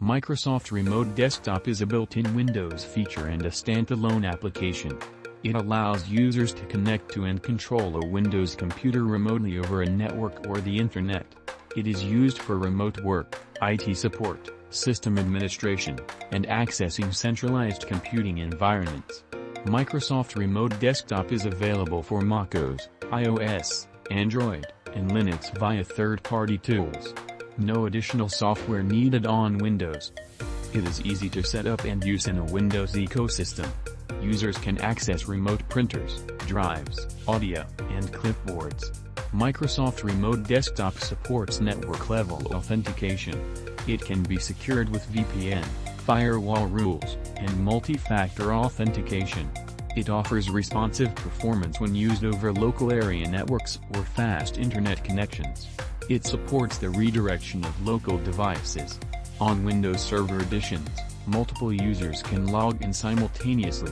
Microsoft Remote Desktop is a built-in Windows feature and a standalone application. It allows users to connect to and control a Windows computer remotely over a network or the Internet. It is used for remote work, IT support, system administration, and accessing centralized computing environments. Microsoft Remote Desktop is available for macOS, iOS, Android, and Linux via third-party tools. No additional software needed on Windows. It is easy to set up and use in a Windows ecosystem. Users can access remote printers, drives, audio, and clipboards. Microsoft Remote Desktop supports network level authentication. It can be secured with VPN, firewall rules, and multi-factor authentication. It offers responsive performance when used over local area networks or fast internet connections. It supports the redirection of local devices. On Windows Server editions, multiple users can log in simultaneously.